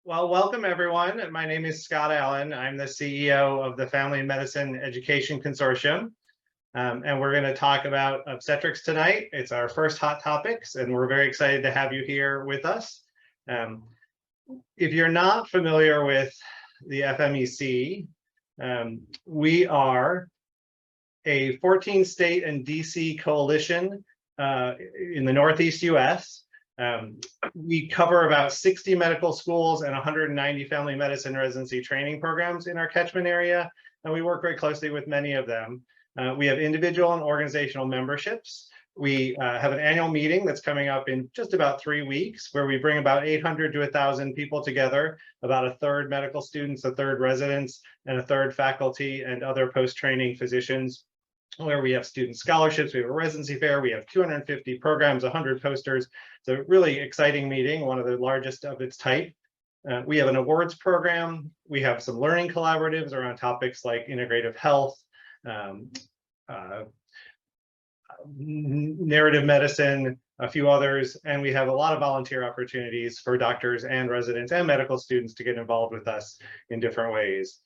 Well, welcome everyone. My name is Scott Allen. I'm the CEO of the Family Medicine Education Consortium. And we're going to talk about obstetrics tonight. It's our first hot topics, and we're very excited to have you here with us. If you're not familiar with the FMEC, we are a 14-state and DC coalition in the Northeast US. We cover about 60 medical schools and 190 family medicine residency training programs in our catchment area, and we work very closely with many of them. We have individual and organizational memberships. We have an annual meeting that's coming up in just about 3 weeks, where we bring about 800 to 1,000 people together, about a third medical students, a third residents, and a third faculty and other post-training physicians, where we have student scholarships, we have a residency fair, we have 250 programs, 100 posters. It's a really exciting meeting, one of the largest of its type. We have an awards program. We have some learning collaboratives around topics like integrative health, narrative medicine, a few others, and we have a lot of volunteer opportunities for doctors and residents and medical students to get involved with us in different ways.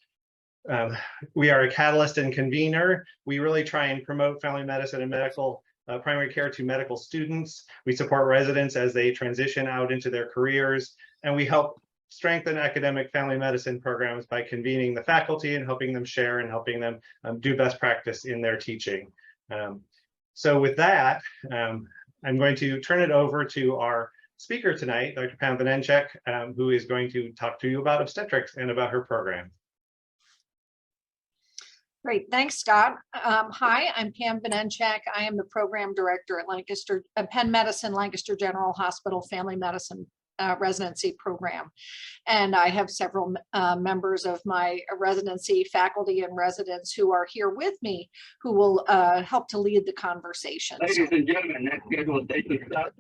We are a catalyst and convener. We really try and promote family medicine and medical primary care to medical students. We support residents as they transition out into their careers, and we help strengthen academic family medicine programs by convening the faculty and helping them share and helping them do best practice in their teaching. So with that, I'm going to turn it over to our speaker tonight, Dr. Pam Vanenchek, who is going to talk to you about obstetrics and about her program. Great, thanks, Scott. Hi, I'm Pam Vanenchek. I am the program director at Lancaster, Penn Medicine, Lancaster General Hospital Family Medicine residency program. And I have several members of my residency faculty and residents who are here with me who will help to lead the conversation. Ladies and gentlemen, next scheduled date is about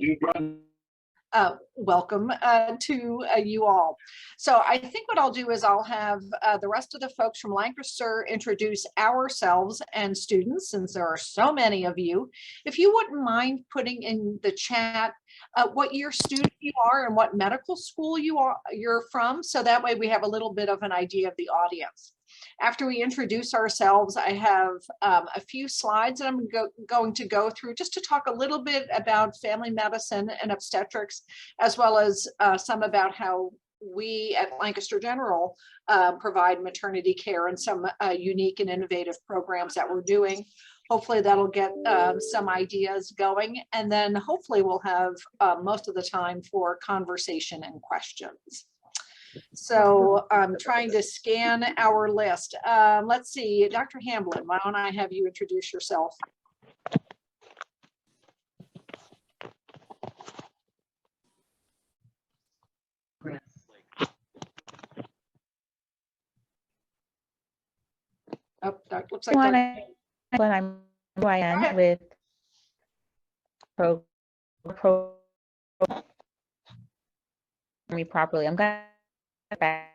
welcome to you all. So I think what I'll do is I'll have the rest of the folks from Lancaster introduce ourselves and students, since there are so many of you. If you wouldn't mind putting in the chat what year student you are and what medical school you're from, so that way we have a little bit of an idea of the audience. After we introduce ourselves, I have a few slides that I'm going to go through just to talk a little bit about family medicine and obstetrics, as well as some about how we at Lancaster General provide maternity care and some unique and innovative programs that we're doing. Hopefully that'll get some ideas going, and then hopefully we'll have most of the time for conversation and questions. So I'm trying to scan our list. Let's see, Dr. Hamblin, why don't I have you introduce yourself? Oh, that looks like I'm Ryan with me properly. I'm gonna back.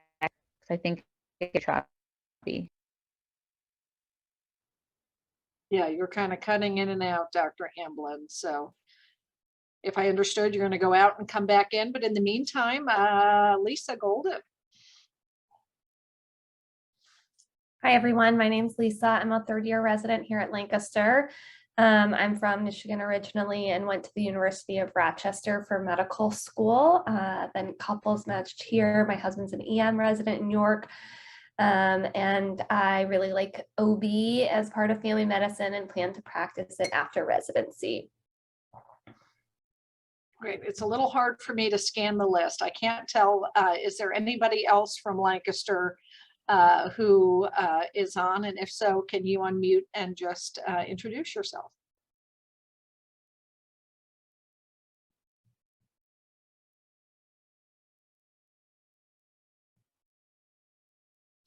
I think it's choppy. Yeah, you're kind of cutting in and out, Dr. Hamblin. So if I understood, you're going to go out and come back in. But in the meantime, Lisa Golden. Hi, everyone. My name's Lisa. I'm a third-year resident here at Lancaster. I'm from Michigan originally and went to the University of Rochester for medical school, then couples matched here. My husband's an EM resident in New York, and I really like OB as part of family medicine and plan to practice it after residency. Great. It's a little hard for me to scan the list. I can't tell, is there anybody else from Lancaster who is on, and if so, can you unmute and just introduce yourself?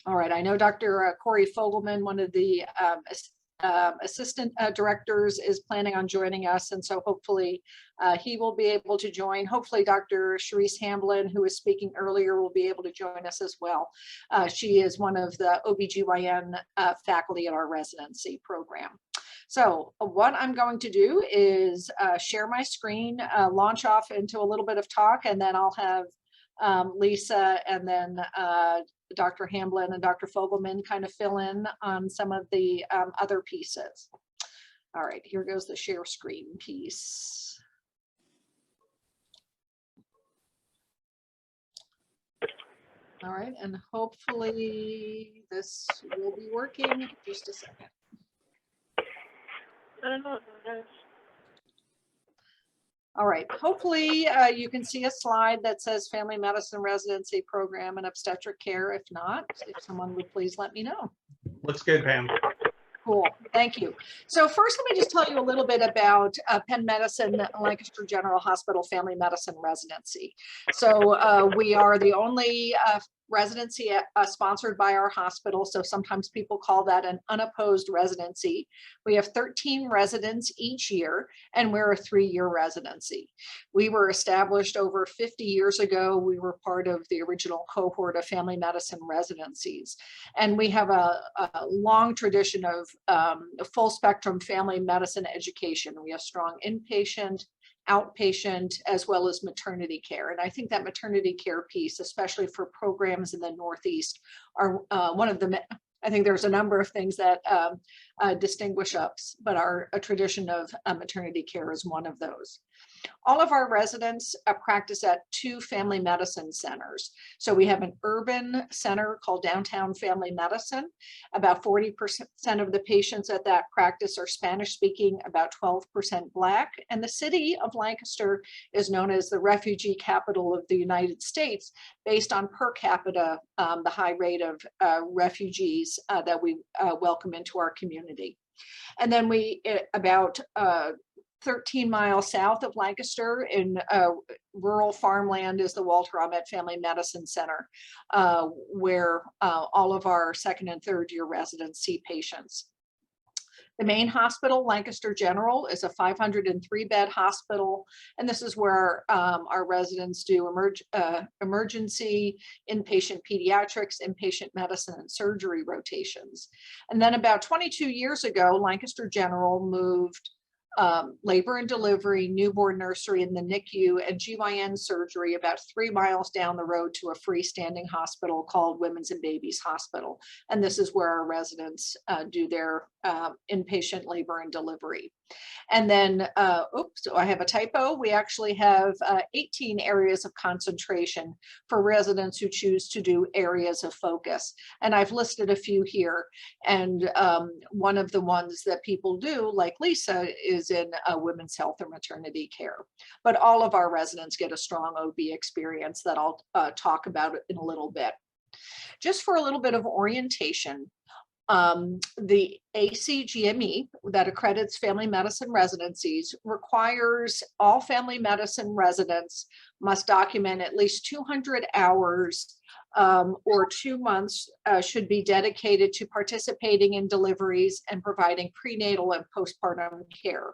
All right, I know Dr. Corey Fogelman, one of the assistant directors, is planning on joining us, and so hopefully he will be able to join. Hopefully Dr. Sharice Hamblin, who was speaking earlier, will be able to join us as well. She is one of the OBGYN faculty in our residency program. So what I'm going to do is share my screen, launch off into a little bit of talk, and then I'll have Lisa and then Dr. Hamblin and Dr. Fogelman kind of fill in on some of the other pieces. All right, here goes the share screen piece. All right, and hopefully this will be working. Just a second. I don't know. All right, hopefully you can see a slide that says family medicine residency program and obstetric care. If not, if someone would please let me know. Looks good, Pam. Cool, thank you. So first, let me just tell you a little bit about Penn Medicine, Lancaster General Hospital Family Medicine Residency. So we are the only residency sponsored by our hospital. So sometimes people call that an unopposed residency. We have 13 residents each year, and we're a 3-year residency. We were established over 50 years ago. We were part of the original cohort of family medicine residencies. And we have a long tradition of full spectrum family medicine education. We have strong inpatient, outpatient, as well as maternity care. And I think that maternity care piece, especially for programs in the Northeast, are one of the, I think there's a number of things that distinguish us, but a tradition of maternity care is one of those. All of our residents practice at 2 family medicine centers. So we have an urban center called Downtown Family Medicine. About 40% of the patients at that practice are Spanish speaking, about 12% Black. And the city of Lancaster is known as the refugee capital of the United States, based on per capita, the high rate of refugees that we welcome into our community. And then we, about 13 miles south of Lancaster in rural farmland, is the Walter Ahmet Family Medicine Center, where all of our 2nd and 3rd year residents see patients. The main hospital, Lancaster General, is a 503-bed hospital, and this is where our residents do emergency, inpatient pediatrics, inpatient medicine, and surgery rotations. And then about 22 years ago, Lancaster General moved labor and delivery, newborn nursery in the NICU, and GYN surgery about 3 miles down the road to a freestanding hospital called Women's and Babies Hospital. And this is where our residents do their inpatient labor and delivery. And then, oops, so I have a typo. We actually have 18 areas of concentration for residents who choose to do areas of focus. And I've listed a few here. And one of the ones that people do, like Lisa, is in women's health or maternity care. But all of our residents get a strong OB experience that I'll talk about in a little bit. Just for a little bit of orientation, the ACGME that accredits family medicine residencies requires all family medicine residents must document at least 200 hours or 2 months should be dedicated to participating in deliveries and providing prenatal and postpartum care.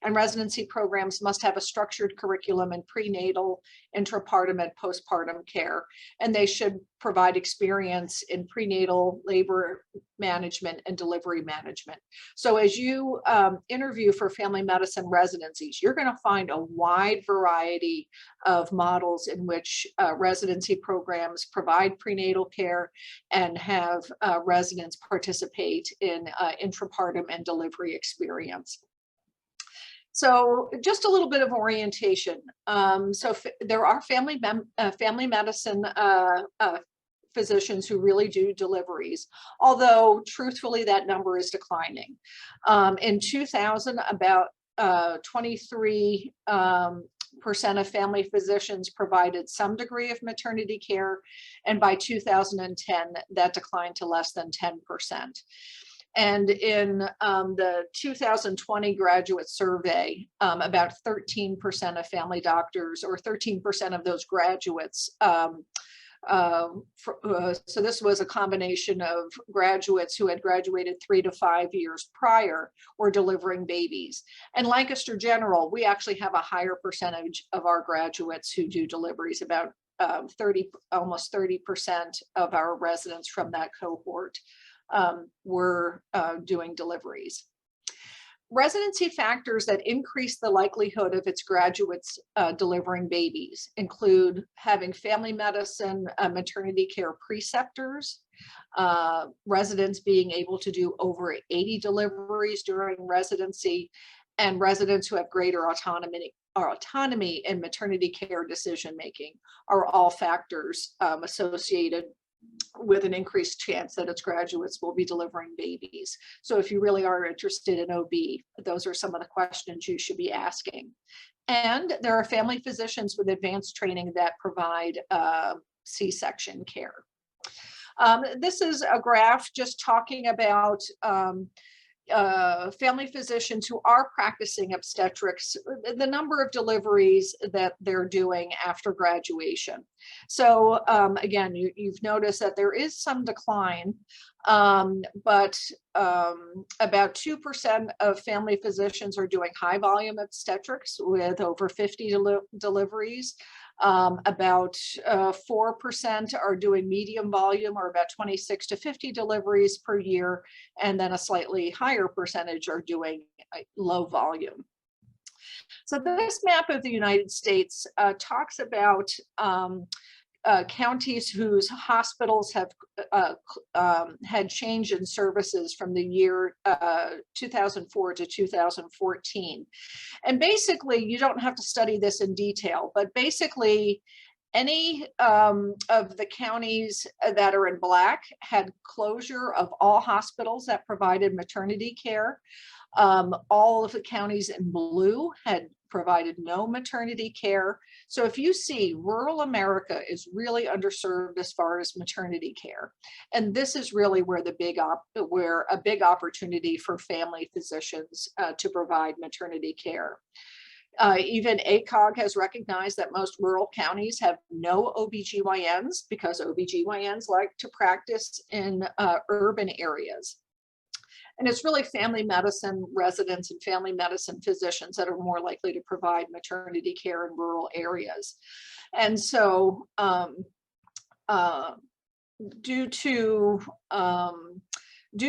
And residency programs must have a structured curriculum in prenatal, intrapartum, and postpartum care. And they should provide experience in prenatal labor management and delivery management. So as you interview for family medicine residencies, you're going to find a wide variety of models in which residency programs provide prenatal care and have residents participate in intrapartum and delivery experience. So just a little bit of orientation. So there are family medicine physicians who really do deliveries, although truthfully that number is declining. In 2000, about 23% of family physicians provided some degree of maternity care, and by 2010 that declined to less than 10%. And in the 2020 graduate survey, about 13% of family doctors, or 13% of those graduates, so this was a combination of graduates who had graduated 3 to 5 years prior, were delivering babies. And Lancaster General, we actually have a higher percentage of our graduates who do deliveries. About almost 30% of our residents from that cohort were doing deliveries. Residency factors that increase the likelihood of its graduates delivering babies include having family medicine, maternity care preceptors, residents being able to do over 80 deliveries during residency, and residents who have greater autonomy in maternity care decision making are all factors associated with an increased chance that its graduates will be delivering babies. So if you really are interested in OB, those are some of the questions you should be asking. And there are family physicians with advanced training that provide C-section care. This is a graph just talking about family physicians who are practicing obstetrics, the number of deliveries that they're doing after graduation. So again, you've noticed that there is some decline, but about 2% of family physicians are doing high volume obstetrics with over 50 deliveries. About 4% are doing medium volume, or about 26 to 50 deliveries per year, and then a slightly higher percentage are doing low volume. So this map of the United States talks about counties whose hospitals have had change in services from the year 2004 to 2014. And basically, you don't have to study this in detail, but basically any of the counties that are in black had closure of all hospitals that provided maternity care. All of the counties in blue had provided no maternity care. So if you see, rural America is really underserved as far as maternity care. And this is really where where a big opportunity for family physicians to provide maternity care. Even ACOG has recognized that most rural counties have no OBGYNs because OBGYNs like to practice in urban areas. And it's really family medicine residents and family medicine physicians that are more likely to provide maternity care in rural areas. And so due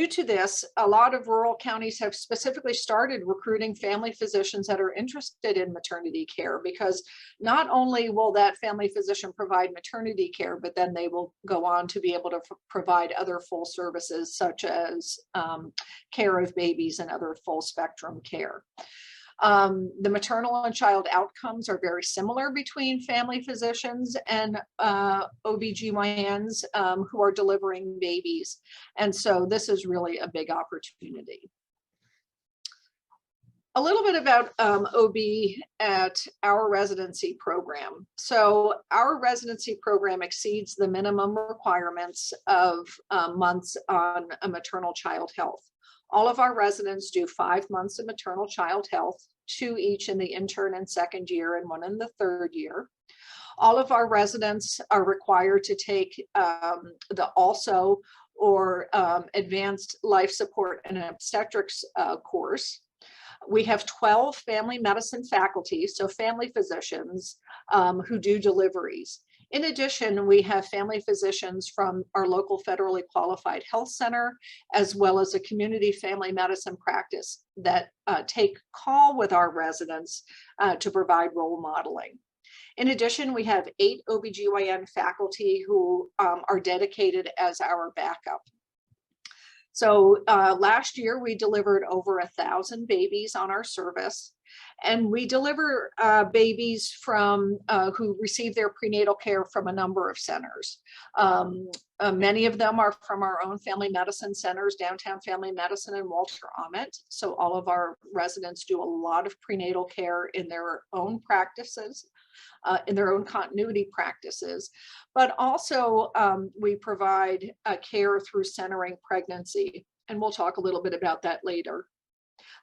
to this, a lot of rural counties have specifically started recruiting family physicians that are interested in maternity care, because not only will that family physician provide maternity care, but then they will go on to be able to provide other full services such as care of babies and other full spectrum care. The maternal and child outcomes are very similar between family physicians and OBGYNs who are delivering babies. And so this is really a big opportunity. A little bit about OB at our residency program. So our residency program exceeds the minimum requirements of months on a maternal child health. All of our residents do 5 months of maternal child health, 2 each in the intern and second year and 1 in the third year. All of our residents are required to take the ALSO or Advanced Life Support and Obstetrics course. We have 12 family medicine faculty, so family physicians who do deliveries. In addition, we have family physicians from our local federally qualified health center, as well as a community family medicine practice that take call with our residents to provide role modeling. In addition, we have 8 OBGYN faculty who are dedicated as our backup. So last year, we delivered over 1,000 babies on our service. And we deliver babies from who receive their prenatal care from a number of centers. Many of them are from our own family medicine centers, Downtown Family Medicine and Walter Ament. So all of our residents do a lot of prenatal care in their own practices, in their own continuity practices. But also we provide care through centering pregnancy. And we'll talk a little bit about that later.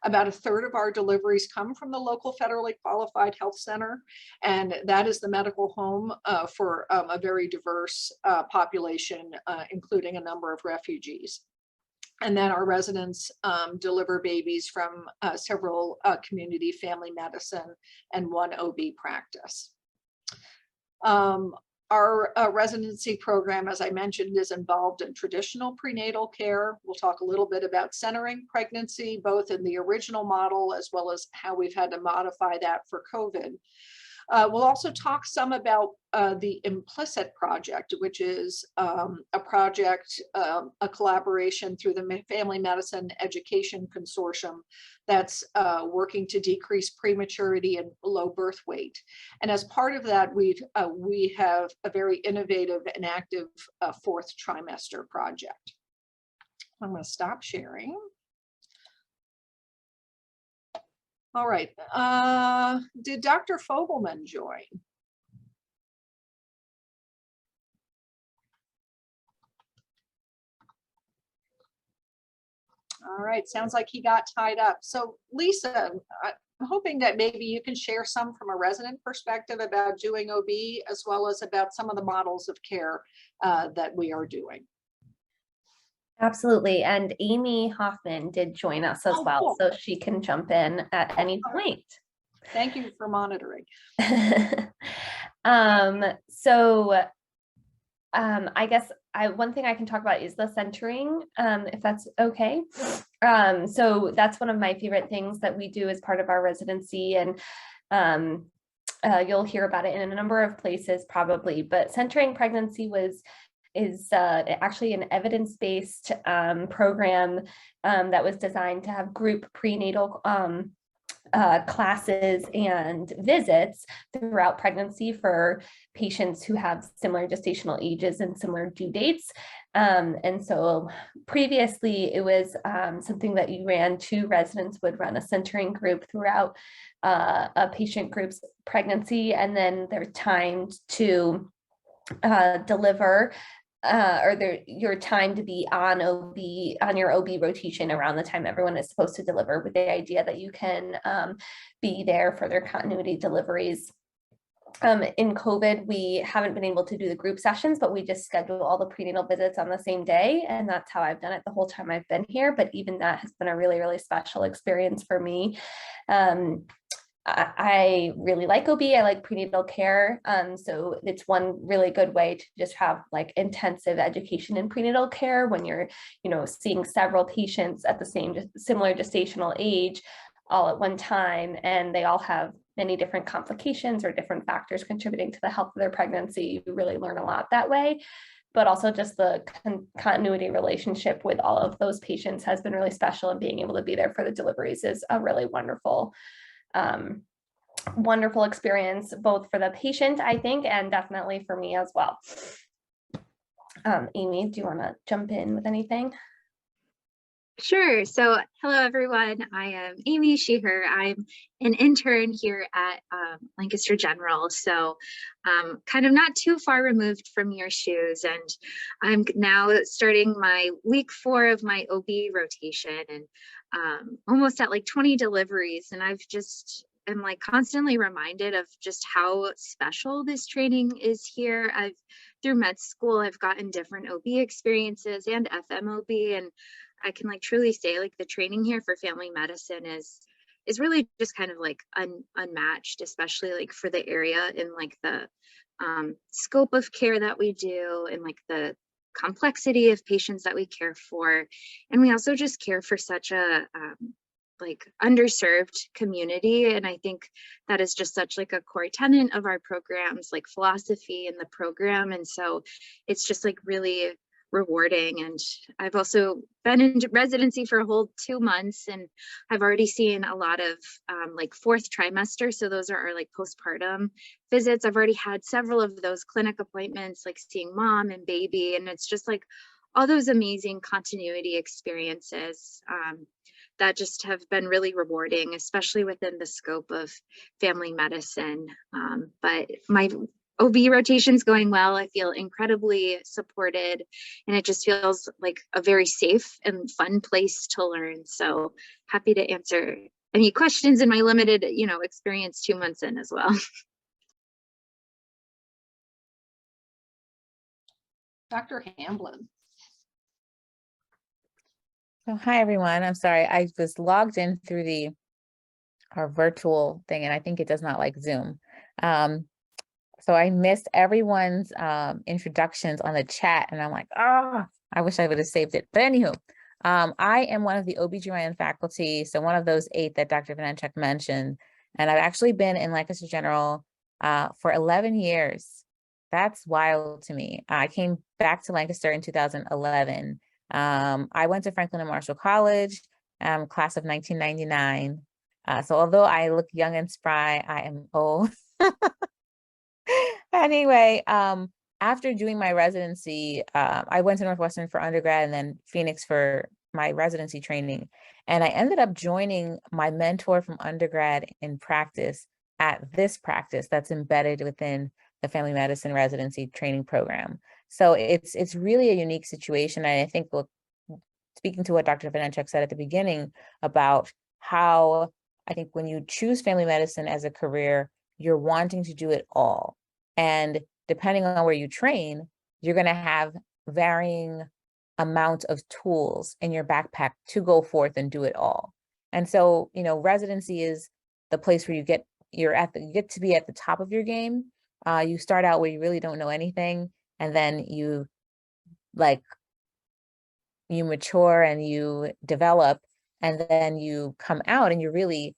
About 1/3 of our deliveries come from the local federally qualified health center, and that is the medical home for a very diverse population, including a number of refugees. And then our residents deliver babies from several community family medicine and 1 OB practice. Our residency program, as I mentioned, is involved in traditional prenatal care. We'll talk a little bit about centering pregnancy, both in the original model as well as how we've had to modify that for COVID. We'll also talk some about the Implicit project, which is a project, a collaboration through the Family Medicine Education Consortium that's working to decrease prematurity and low birth weight. And as part of that, we have a very innovative and active fourth trimester project. I'm going to stop sharing. All right, did Dr. Fogelman join? All right, sounds like he got tied up. So Lisa, I'm hoping that maybe you can share some from a resident perspective about doing OB, as well as about some of the models of care that we are doing. Absolutely. And Amy Hoffman did join us as well, cool. so she can jump in at any point. Thank you for monitoring. I guess one thing I can talk about is the centering, if that's okay. So that's one of my favorite things that we do as part of our residency, and you'll hear about it in a number of places probably, but centering pregnancy is actually an evidence-based program that was designed to have group prenatal classes and visits throughout pregnancy for patients who have similar gestational ages and similar due dates. And so previously it was something that you ran, two residents would run a centering group throughout a patient group's pregnancy, and then they're timed to deliver your time to be on your OB rotation around the time everyone is supposed to deliver, with the idea that you can be there for their continuity deliveries. In COVID, we haven't been able to do the group sessions, but we just schedule all the prenatal visits on the same day. And that's how I've done it the whole time I've been here. But even that has been a really, really special experience for me. I really like OB. I like prenatal care. So it's one really good way to just have like intensive education in prenatal care when you're, seeing several patients at the similar gestational age all at one time, and they all have many different complications or different factors contributing to the health of their pregnancy. You really learn a lot that way. But also just the continuity relationship with all of those patients has been really special, and being able to be there for the deliveries is a really wonderful experience, both for the patient, I think, and definitely for me as well. Amy, do you want to jump in with anything? Sure. So hello, everyone. I am Amy, she, her. I'm an intern here at Lancaster General. So kind of not too far removed from your shoes. And I'm now starting my week 4 of my OB rotation, and almost at like 20 deliveries. And I'm like constantly reminded of just how special this training is here. Through med school, I've gotten different OB experiences and FMOB, and I can like truly say like the training here for family medicine is really just kind of like unmatched, especially like for the area and like the scope of care that we do, and like the complexity of patients that we care for. And we also just care for such a like underserved community. And I think that is just such like a core tenet of our programs, like philosophy in the program. And so it's just like really rewarding. And I've also been in residency for a whole 2 months, and I've already seen a lot of like fourth trimester. So those are our like postpartum visits. I've already had several of those clinic appointments, like seeing mom and baby. And it's just like all those amazing continuity experiences that just have been really rewarding, especially within the scope of family medicine. But my OB rotation's going well. I feel incredibly supported, and it just feels like a very safe and fun place to learn. So happy to answer any questions in my limited, experience 2 months in as well. Dr. Hamblin. So hi, everyone. I'm sorry. I was logged in through our virtual thing, and I think it does not like Zoom. So I missed everyone's introductions on the chat, and I'm like, oh, I wish I would have saved it. But anywho, I am one of the OBGYN faculty, so one of those 8 that Dr. Vanenchuk mentioned, and I've actually been in Lancaster General for 11 years. That's wild to me. I came back to Lancaster in 2011. I went to Franklin and Marshall College, class of 1999. So although I look young and spry, I am old. Anyway, after doing my residency, I went to Northwestern for undergrad and then Phoenix for my residency training. And I ended up joining my mentor from undergrad in practice at this practice that's embedded within the family medicine residency training program. So it's really a unique situation. And I think, speaking to what Dr. Vanenchuk said at the beginning about how I think when you choose family medicine as a career, you're wanting to do it all. And depending on where you train, you're going to have varying amount of tools in your backpack to go forth and do it all. And so, residency is the place where you get to be at the top of your game. You start out where you really don't know anything, and then you mature and you develop, and then you come out and you're really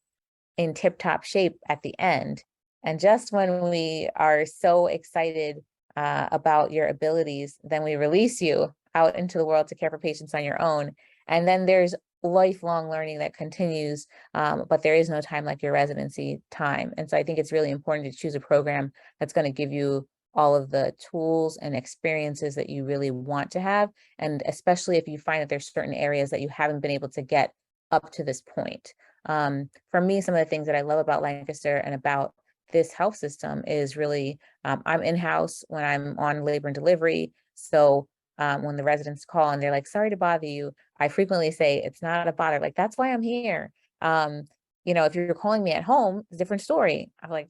in tip-top shape at the end. And just when we are so excited about your abilities, then we release you out into the world to care for patients on your own. And then there's lifelong learning that continues, but there is no time like your residency time. And so I think it's really important to choose a program that's going to give you all of the tools and experiences that you really want to have. And especially if you find that there's certain areas that you haven't been able to get up to this point. For me, some of the things that I love about Lancaster and about this health system is really, I'm in-house when I'm on labor and delivery. So when the residents call and they're like, sorry to bother you, I frequently say, it's not a bother. Like, that's why I'm here. If you're calling me at home, it's a different story. I'm like,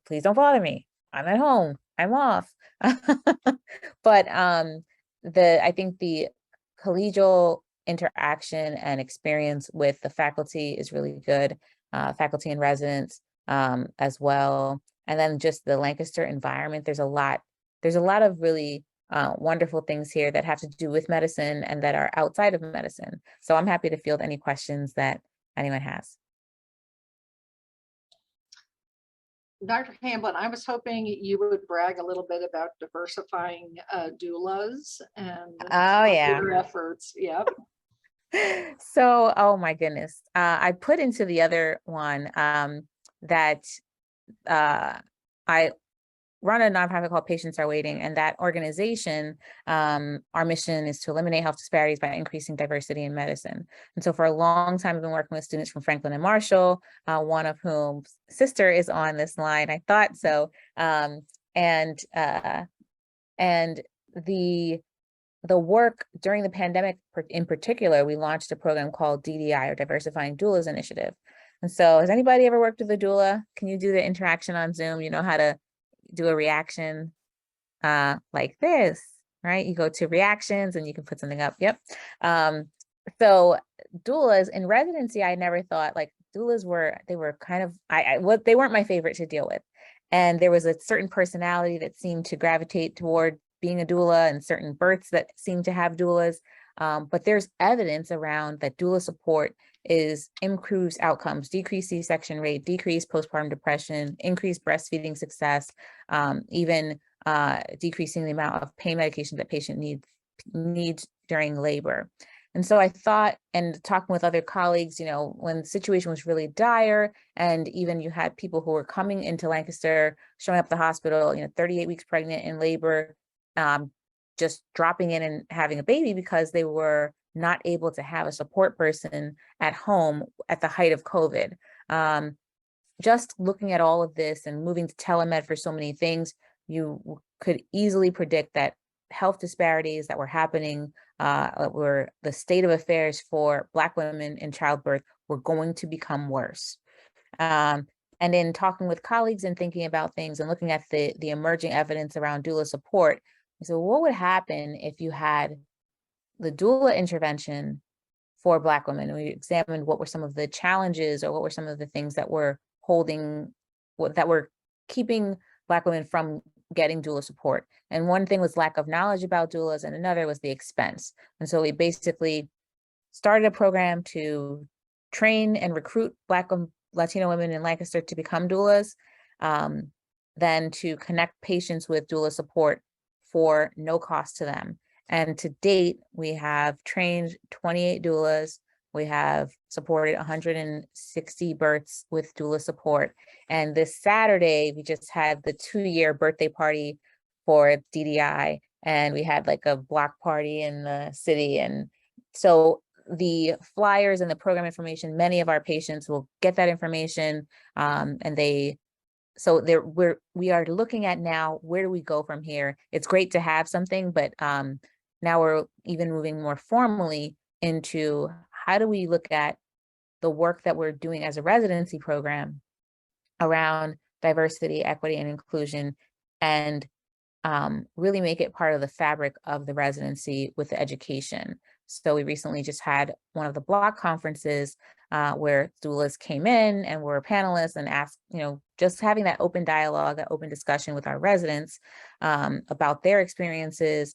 please don't bother me. I'm at home. I'm off. But I think the collegial interaction and experience with the faculty is really good, faculty and residents as well. And then just the Lancaster environment, there's a lot of really wonderful things here that have to do with medicine and that are outside of medicine. So I'm happy to field any questions that anyone has. Dr. Hamblin, I was hoping you would brag a little bit about diversifying doulas and your efforts. Yep. So, oh my goodness. I put into the other one that I run a nonprofit called Patients Are Waiting, and that organization, our mission is to eliminate health disparities by increasing diversity in medicine. And so for a long time, I've been working with students from Franklin and Marshall, one of whom's sister is on this line. I thought so. And the work during the pandemic in particular, we launched a program called DDI, or Diversifying Doulas Initiative. And so has anybody ever worked with a doula? Can you do the interaction on Zoom? You know how to do a reaction like this, right? You go to reactions and you can put something up. Yep. So doulas in residency, I never thought like doulas they were kind of, they weren't my favorite to deal with. And there was a certain personality that seemed to gravitate toward being a doula, and certain births that seem to have doulas. But there's evidence around that doula support improves outcomes, decreased C-section rate, decreased postpartum depression, increased breastfeeding success, even decreasing the amount of pain medication that patient needs during labor. And so I thought, and talking with other colleagues, when the situation was really dire, and even you had people who were coming into Lancaster, showing up at the hospital, 38 weeks pregnant in labor, just dropping in and having a baby because they were not able to have a support person at home at the height of COVID. Just looking at all of this and moving to telemed for so many things, you could easily predict that health disparities that were happening, were the state of affairs for Black women in childbirth, were going to become worse. And in talking with colleagues and thinking about things and looking at the emerging evidence around doula support, so what would happen if you had the doula intervention for Black women? We examined what were some of the challenges, or what were some of the things that were keeping Black women from getting doula support. And one thing was lack of knowledge about doulas, and another was the expense. And so we basically started a program to train and recruit Black and Latino women in Lancaster to become doulas, then to connect patients with doula support for no cost to them. And to date, we have trained 28 doulas. We have supported 160 births with doula support. And this Saturday, we just had the 2-year birthday party for DDI, and we had like a block party in the city. And so the flyers and the program information, many of our patients will get that information, and we are looking at now, where do we go from here? It's great to have something, but now we're even moving more formally into how do we look at the work that we're doing as a residency program around diversity, equity, and inclusion, and really make it part of the fabric of the residency with the education. So we recently just had one of the block conferences where doulas came in and were panelists and asked, just having that open dialogue, that open discussion with our residents about their experiences,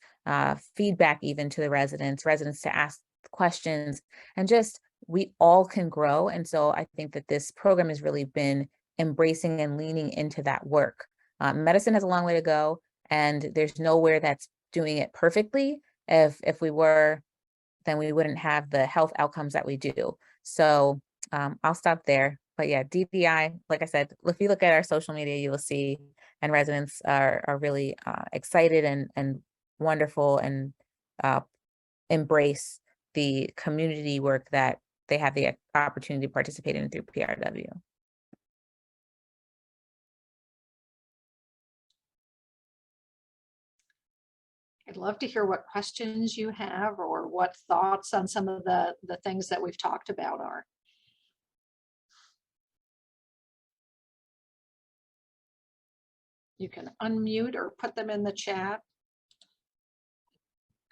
feedback even to the residents to ask questions, and just we all can grow. And so I think that this program has really been embracing and leaning into that work. Medicine has a long way to go, and there's nowhere that's doing it perfectly. If we were, then we wouldn't have the health outcomes that we do. So I'll stop there. But yeah, DPI, like I said, if you look at our social media, you will see, and residents are really excited and wonderful, and embrace the community work that they have the opportunity to participate in through PRW. I'd love to hear what questions you have or what thoughts on some of the things that we've talked about are. You can unmute or put them in the chat.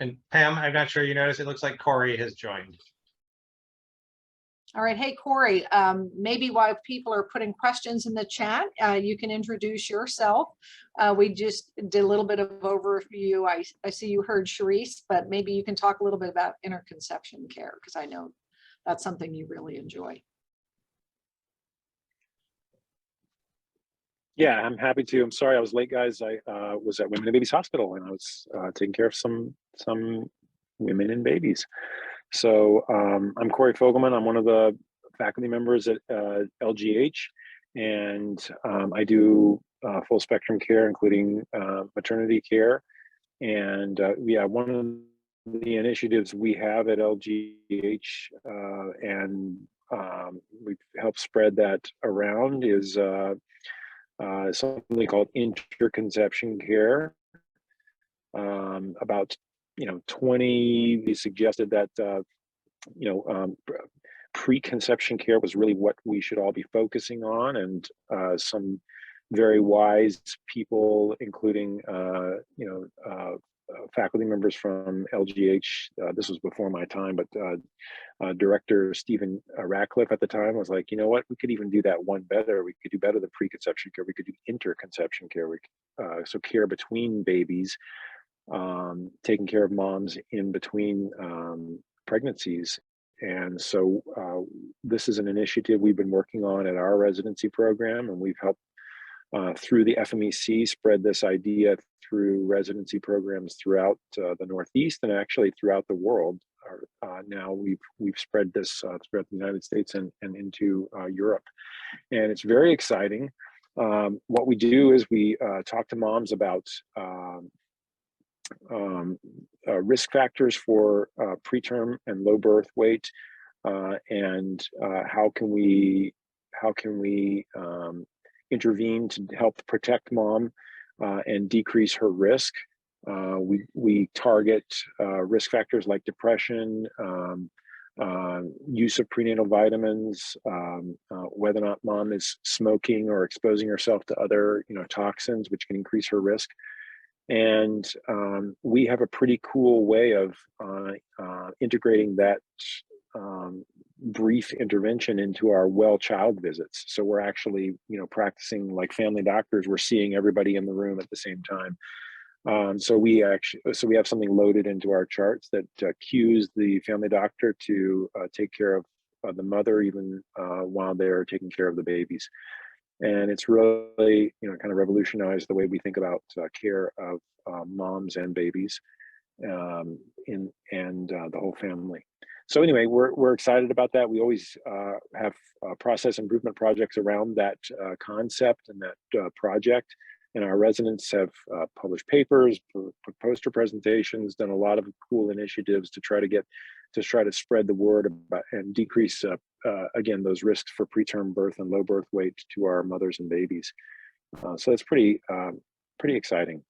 And Pam, I'm not sure you noticed, it looks like Corey has joined. All right. Hey, Corey, maybe while people are putting questions in the chat, you can introduce yourself. We just did a little bit of overview. I see you heard Sharice, but maybe you can talk a little bit about interconception care, because I know that's something you really enjoy. Yeah, I'm happy to. I'm sorry I was late, guys. I was at Women and Babies Hospital, and I was taking care of some women and babies. So I'm Corey Fogelman. I'm one of the faculty members at LGH, and I do full spectrum care, including maternity care. And yeah, one of the initiatives we have at LGH, and we've helped spread that around, is something called interconception care. About 20, we suggested that preconception care was really what we should all be focusing on, and some very wise people, including faculty members from LGH. This was before my time, but Director Stephen Ratcliffe at the time was like, you know what, we could even do that one better. We could do better than preconception care. We could do interconception care. So care between babies, taking care of moms in between pregnancies. And so this is an initiative we've been working on at our residency program, and we've helped through the FMEC spread this idea through residency programs throughout the Northeast, and actually throughout the world. Now we've spread this throughout the United States and into Europe, and it's very exciting. What we do is we talk to moms about risk factors for preterm and low birth weight, and how can we intervene to help protect mom and decrease her risk. We target risk factors like depression, use of prenatal vitamins, whether or not mom is smoking or exposing herself to other toxins, which can increase her risk. And we have a pretty cool way of integrating brief intervention into our well child visits. So we're actually, practicing like family doctors. We're seeing everybody in the room at the same time. So we have something loaded into our charts that cues the family doctor to take care of the mother even while they're taking care of the babies. And it's really, kind of revolutionized the way we think about care of moms and babies and the whole family. So anyway, we're excited about that. We always have process improvement projects around that concept and that project. And our residents have published papers, poster presentations, done a lot of cool initiatives to try to spread the word about and decrease again those risks for preterm birth and low birth weight to our mothers and babies. So it's pretty exciting.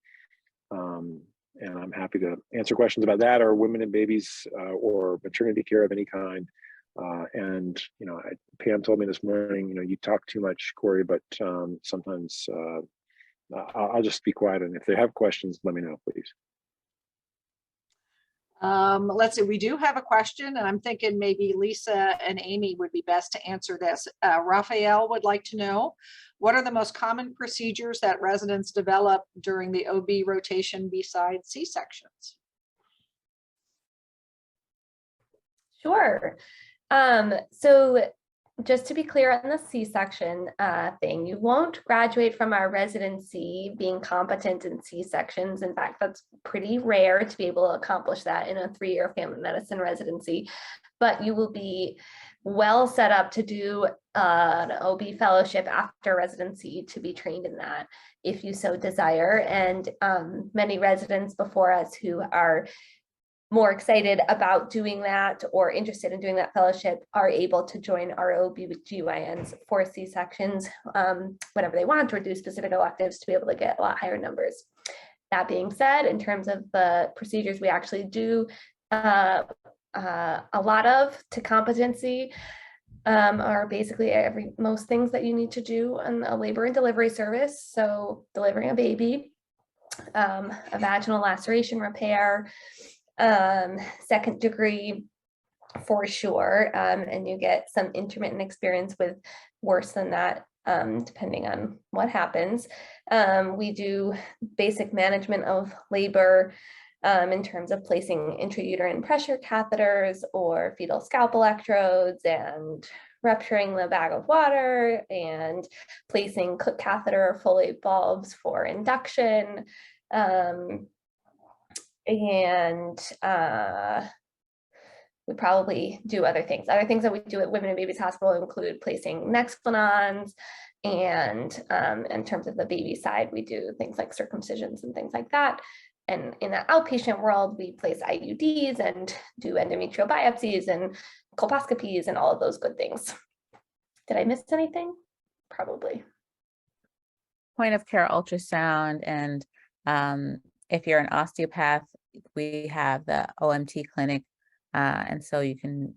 And I'm happy to answer questions about that or women and babies or maternity care of any kind. And Pam told me this morning, you talk too much, Corey, but sometimes I'll just be quiet. And if they have questions, let me know, please. Let's see, we do have a question, and I'm thinking maybe Lisa and Amy would be best to answer this. Raphael would like to know, what are the most common procedures that residents develop during the OB rotation besides C-sections? Sure. So just to be clear on the C-section thing, you won't graduate from our residency being competent in C-sections. In fact, that's pretty rare to be able to accomplish that in a 3-year family medicine residency, but you will be well set up to do an OB fellowship after residency to be trained in that if you so desire. And many residents before us who are more excited about doing that or interested in doing that fellowship are able to join our OB/GYNs for C-sections whenever they want or do specific electives to be able to get a lot higher numbers. That being said, in terms of the procedures we actually do a lot of to competency are basically most things that you need to do on a labor and delivery service. So delivering a baby, a vaginal laceration repair, second degree for sure, and you get some intermittent experience with worse than that depending on what happens. We do basic management of labor in terms of placing intrauterine pressure catheters or fetal scalp electrodes and rupturing the bag of water and placing Cook catheter Foley bulbs for induction. And we probably do other things. Other things that we do at Women and Babies Hospital include placing Nexplanons, and in terms of the baby side, we do things like circumcisions and things like that. And in the outpatient world, we place IUDs and do endometrial biopsies and colposcopies and all of those good things. Did I miss anything? Probably. Point of care ultrasound, and if you're an osteopath, we have the OMT clinic, and so you can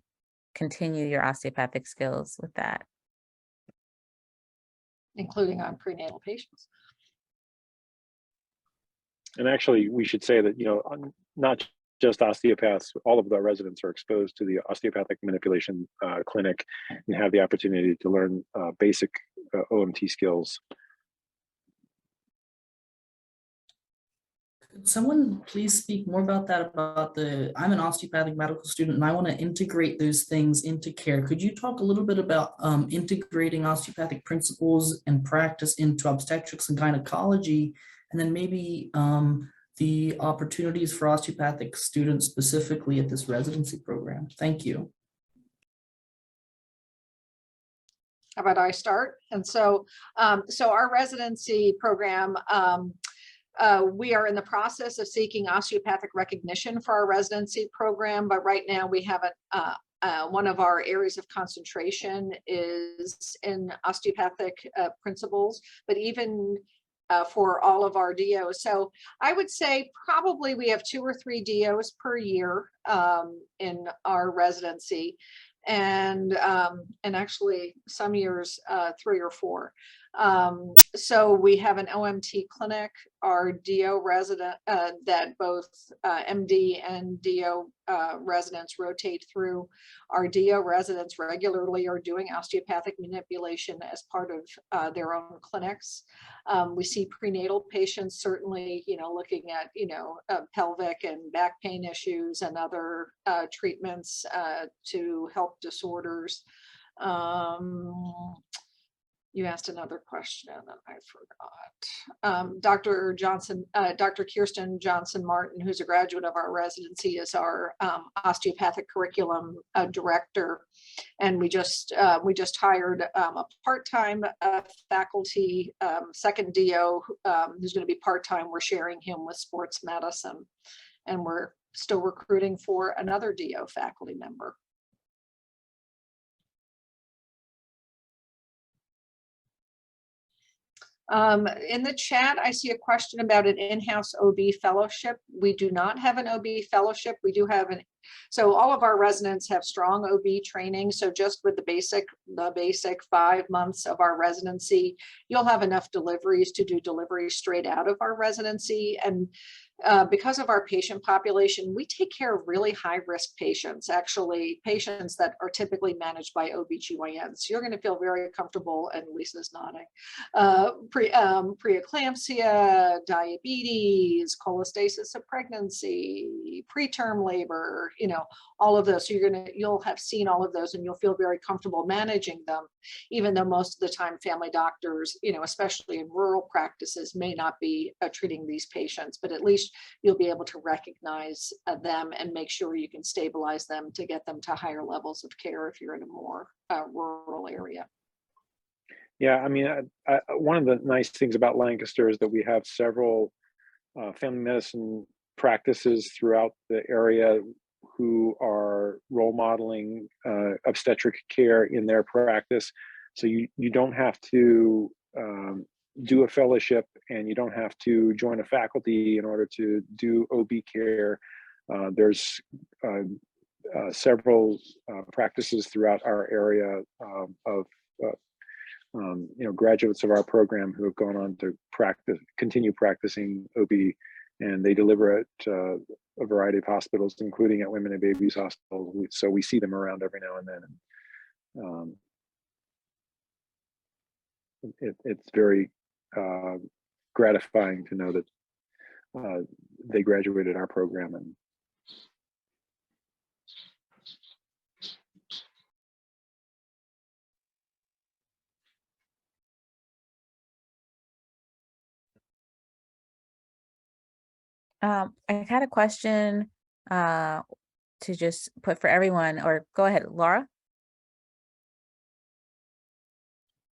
continue your osteopathic skills with that. Including on prenatal patients. And actually, we should say that, not just osteopaths, all of our residents are exposed to the osteopathic manipulation clinic and have the opportunity to learn basic OMT skills. Could someone please speak more about that, I'm an osteopathic medical student and I want to integrate those things into care. Could you talk a little bit about integrating osteopathic principles and practice into obstetrics and gynecology, and then maybe the opportunities for osteopathic students specifically at this residency program? Thank you. How about I start? And so, our residency program, we are in the process of seeking osteopathic recognition for our residency program, but right now we haven't, one of our areas of concentration is in osteopathic principles, but even for all of our DOs. So I would say probably we have 2 or 3 DOs per year in our residency, and actually some years 3 or 4. So we have an OMT clinic, our DO resident, that both MD and DO residents rotate through. Our DO residents regularly are doing osteopathic manipulation as part of their own clinics. We see prenatal patients, certainly, looking at, pelvic and back pain issues and other treatments to help disorders. You asked another question and I forgot. Dr. Kirsten Johnson Martin, who's a graduate of our residency, is our osteopathic curriculum director. And we just hired a part-time faculty, second DO, who's going to be part-time. We're sharing him with sports medicine, and we're still recruiting for another DO faculty member. In the chat, I see a question about an in-house OB fellowship. We do not have an OB fellowship. We do have so all of our residents have strong OB training. So just with the basic 5 months of our residency, you'll have enough deliveries to do deliveries straight out of our residency. And because of our patient population, we take care of really high-risk patients, actually patients that are typically managed by OBGYNs. So you're going to feel very comfortable, and Lisa's nodding, preeclampsia, diabetes, cholestasis of pregnancy, preterm labor, all of those. So you'll have seen all of those and you'll feel very comfortable managing them, even though most of the time family doctors, especially in rural practices, may not be treating these patients, but at least you'll be able to recognize them and make sure you can stabilize them to get them to higher levels of care if you're in a more rural area. Yeah, I mean, one of the nice things about Lancaster is that we have several family medicine practices throughout the area who are role modeling obstetric care in their practice. So you don't have to do a fellowship, and you don't have to join a faculty in order to do OB care. There's several practices throughout our area of graduates of our program who have gone on to continue practicing OB, and they deliver at a variety of hospitals, including at Women and Babies Hospital. So we see them around every now and then. It's very gratifying to know that they graduated our program. And I had a question to just put for everyone, or go ahead, Laura.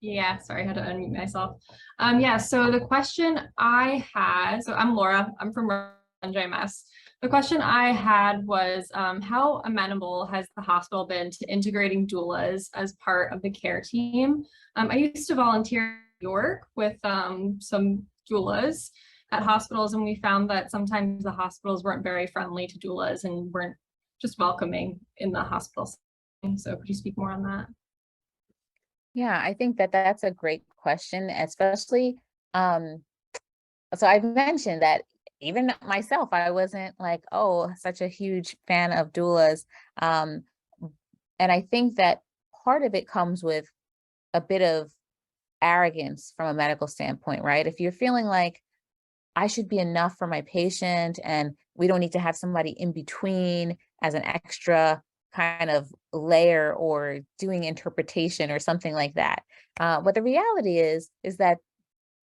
Yeah, sorry, I had to unmute myself. Yeah, so the question I had, so I'm Laura, I'm from NJMS. The question I had was, how amenable has the hospital been to integrating doulas as part of the care team? I used to volunteer in New York with some doulas at hospitals, and we found that sometimes the hospitals weren't very friendly to doulas and weren't just welcoming in the hospital setting. So could you speak more on that? Yeah, I think that that's a great question, especially, so I've mentioned that even myself, I wasn't like, oh, such a huge fan of doulas. And I think that part of it comes with a bit of arrogance from a medical standpoint, right? If you're feeling like I should be enough for my patient and we don't need to have somebody in between as an extra kind of layer or doing interpretation or something like that. But the reality is that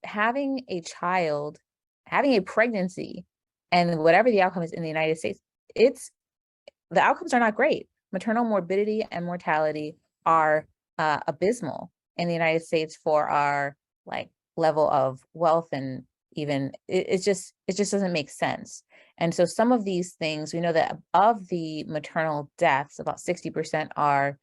having a child, having a pregnancy, and whatever the outcome is in the United States, the outcomes are not great. Maternal morbidity and mortality are abysmal in the United States for our level of wealth, and even it just doesn't make sense. And so some of these things, we know that of the maternal deaths, about 60% are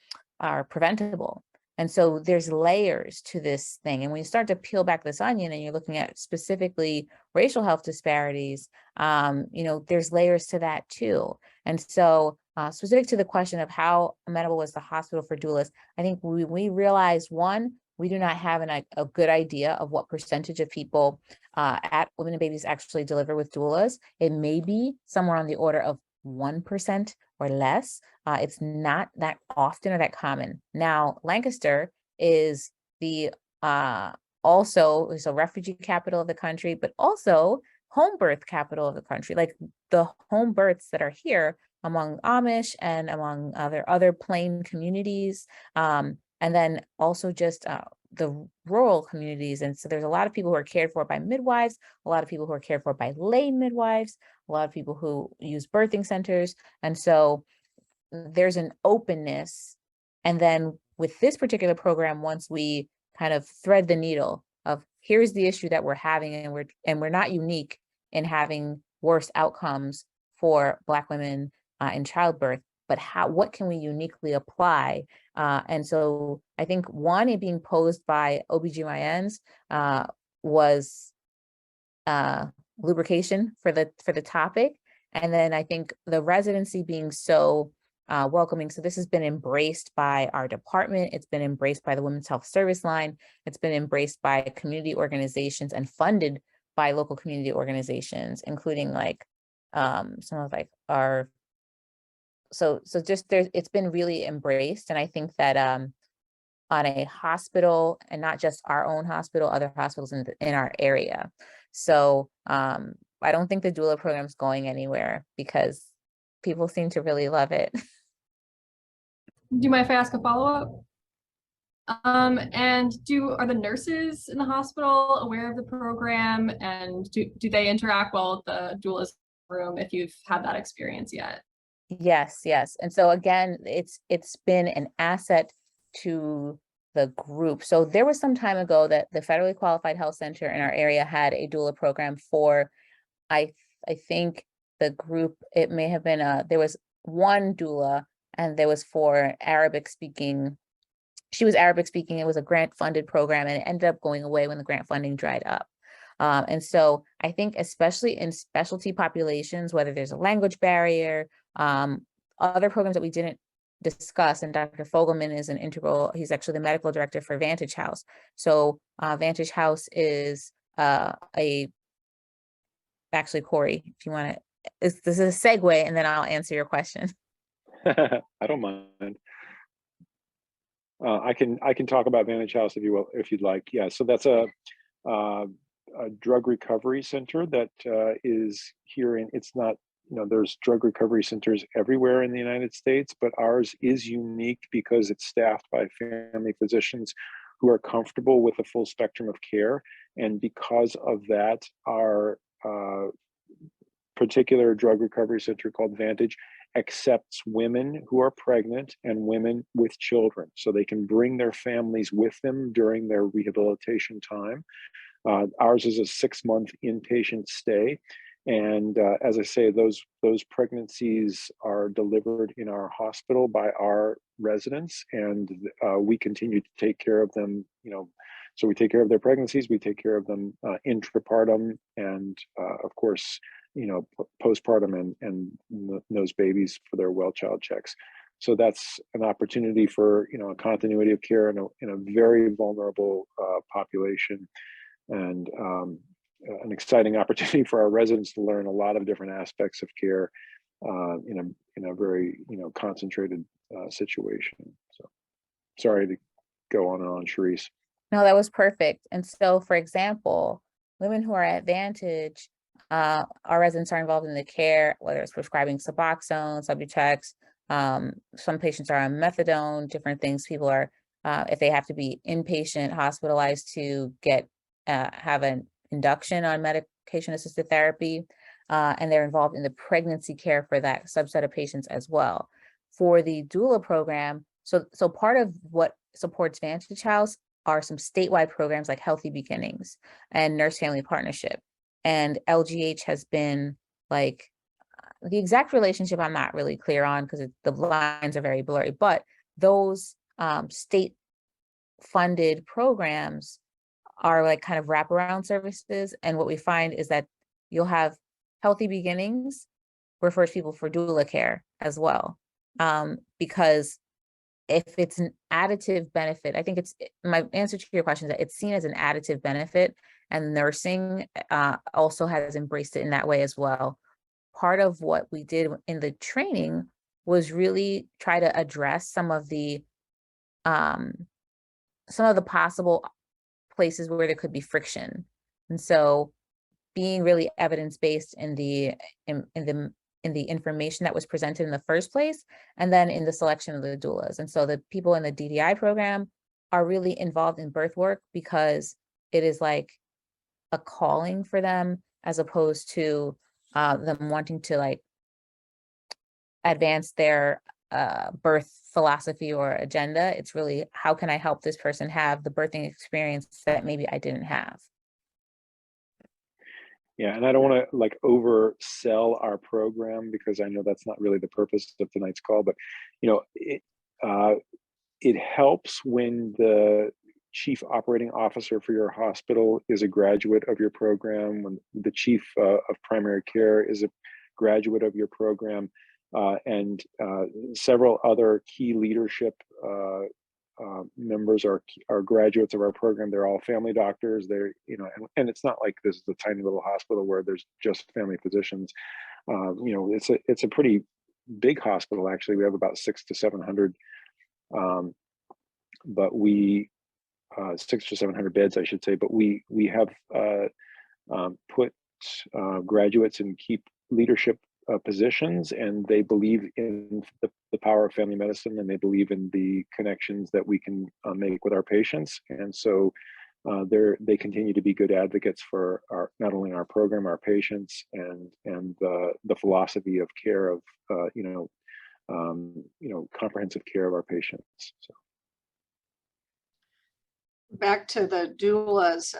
preventable. And so there's layers to this thing. And when you start to peel back this onion and you're looking at specifically racial health disparities, there's layers to that too. And so specific to the question of how amenable was the hospital for doulas, I think we realized, one, we do not have a good idea of what percentage of people at Women and Babies actually deliver with doulas. It may be somewhere on the order of 1% or less. It's not that often or that common. Now, Lancaster is the also is a refugee capital of the country, but also home birth capital of the country. Like the home births that are here among Amish and among other plain communities, and then also just the rural communities. And so there's a lot of people who are cared for by midwives, a lot of people who are cared for by lay midwives, a lot of people who use birthing centers. And so there's an openness. And then with this particular program, once we kind of thread the needle of here's the issue that we're having, and we're not unique in having worse outcomes for Black women in childbirth, but what can we uniquely apply? And so I think one, it being posed by OBGYNs was lubrication for the topic. And then I think the residency being so welcoming. So this has been embraced by our department. It's been embraced by the Women's Health Service Line. It's been embraced by community organizations and funded by local community organizations, including like some of like our, so just there's, it's been really embraced. And I think that on a hospital, and not just our own hospital, other hospitals in our area. So I don't think the doula program is going anywhere because people seem to really love it. Do you mind if I ask a follow-up? And are the nurses in the hospital aware of the program, and do they interact well with the doula's room if you've had that experience yet? Yes. And so again, it's been an asset to the group. So there was some time ago that the Federally Qualified Health Center in our area had a doula program for, I think the group, it may have been there was one doula, and there was for Arabic speaking. She was Arabic speaking. It was a grant funded program, and it ended up going away when the grant funding dried up. And so I think especially in specialty populations, whether there's a language barrier, other programs that we didn't discuss, and Dr. Fogelman is he's actually the medical director for Vantage House. So Vantage House is actually, Corey, if you want to, this is a segue, and then I'll answer your question. I don't mind. I can talk about Vantage House if you will, if you'd like. Yeah, so that's a drug recovery center that is here in. It's not, there's drug recovery centers everywhere in the United States, but ours is unique because it's staffed by family physicians who are comfortable with the full spectrum of care, and because of that, our particular drug recovery center called Vantage accepts women who are pregnant and women with children, so they can bring their families with them during their rehabilitation time. Ours is a 6-month inpatient stay, and as I say, those pregnancies are delivered in our hospital by our residents, and we continue to take care of them. So we take care of their pregnancies, we take care of them intrapartum, and of course, postpartum and those babies for their well child checks. So that's an opportunity for a continuity of care in a very vulnerable population, and an exciting opportunity for our residents to learn a lot of different aspects of care in a very concentrated situation. So sorry to go on and on, Charisse. No, that was perfect. And so, for example, women who are at Vantage, our residents are involved in the care, whether it's prescribing Suboxone, Subutex. Some patients are on methadone, different things. People are, if they have to be inpatient, hospitalized to have an induction on medication-assisted therapy, and they're involved in the pregnancy care for that subset of patients as well. For the doula program, so part of what supports Vantage House are some statewide programs like Healthy Beginnings and Nurse Family Partnership. And LGH has been like, the exact relationship I'm not really clear on because the lines are very blurry, but those state funded programs are like kind of wraparound services. And what we find is that you'll have Healthy Beginnings refers people for doula care as well, because if it's an additive benefit, I think my answer to your question is that it's seen as an additive benefit, and nursing also has embraced it in that way as well. Part of what we did in the training was really try to address some of the possible places where there could be friction. And so being really evidence-based in the information that was presented in the first place, and then in the selection of the doulas. And so the people in the DDI program are really involved in birth work because it is like a calling for them, as opposed to them wanting to like advance their birth philosophy or agenda. It's really, how can I help this person have the birthing experience that maybe I didn't have? Yeah, and I don't want to like oversell our program, because I know that's not really the purpose of tonight's call, but it helps when the chief operating officer for your hospital is a graduate of your program, when the chief of primary care is a graduate of your program, and several other key leadership members are graduates of our program. They're all family doctors. They're, and it's not like this is a tiny little hospital where there's just family physicians. It's a pretty big hospital, actually. We have about 600 to 700, but we 600 to 700 beds, I should say. But we have put graduates in key leadership positions, and they believe in the power of family medicine, and they believe in the connections that we can make with our patients. And so they continue to be good advocates for not only our program, our patients, and the philosophy of care of comprehensive care of our patients. So. Back to the doulas,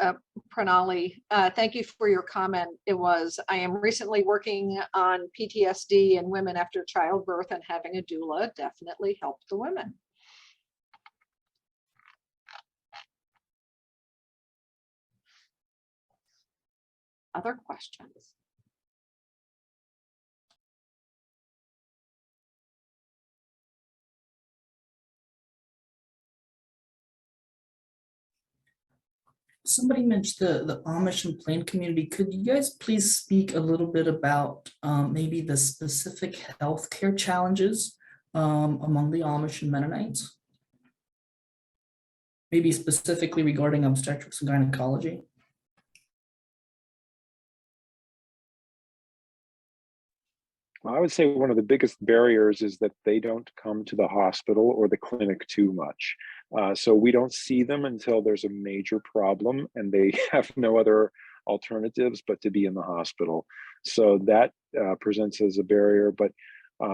Pranali, thank you for your comment. I am recently working on PTSD in women after childbirth, and having a doula definitely helped the women. Other questions? Somebody mentioned the Amish and Plain community. Could you guys please speak a little bit about maybe the specific healthcare challenges among the Amish and Mennonites? Maybe specifically regarding obstetrics and gynecology? Well, I would say one of the biggest barriers is that they don't come to the hospital or the clinic too much. So we don't see them until there's a major problem and they have no other alternatives but to be in the hospital. So that presents as a barrier, but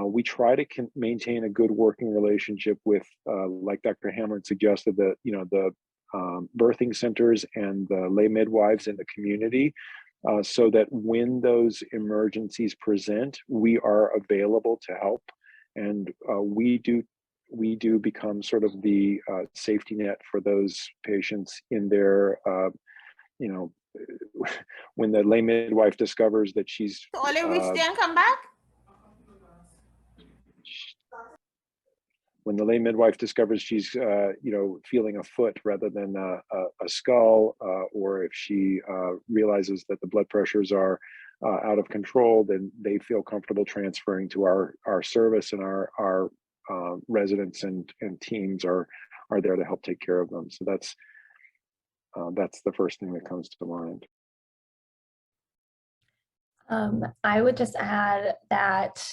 we try to maintain a good working relationship with, like Dr. Hamlin suggested, the birthing centers and the lay midwives in the community, so that when those emergencies present, we are available to help, and we do become sort of the safety net for those patients in their, when the lay midwife discovers that she's come back. When the lay midwife discovers she's, feeling a foot rather than a skull, or if she realizes that the blood pressures are out of control, then they feel comfortable transferring to our service, and our residents and teams are there to help take care of them. So that's the first thing that comes to mind. I would just add that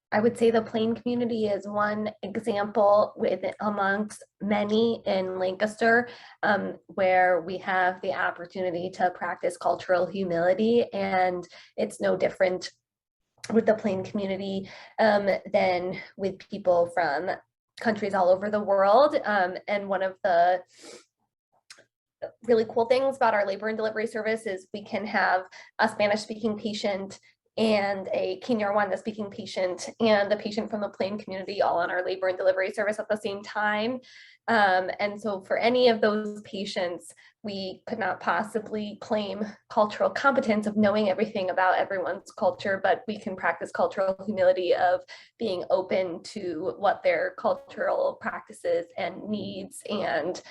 I would say the Plain community is one example amongst many in Lancaster, where we have the opportunity to practice cultural humility, and it's no different with the Plain community than with people from countries all over the world. And one of the really cool things about our labor and delivery service is we can have a Spanish-speaking patient and a Kenya Rwanda speaking patient and a patient from the Plain community all on our labor and delivery service at the same time. And so for any of those patients, we could not possibly claim cultural competence of knowing everything about everyone's culture, but we can practice cultural humility of being open to what their cultural practices and needs and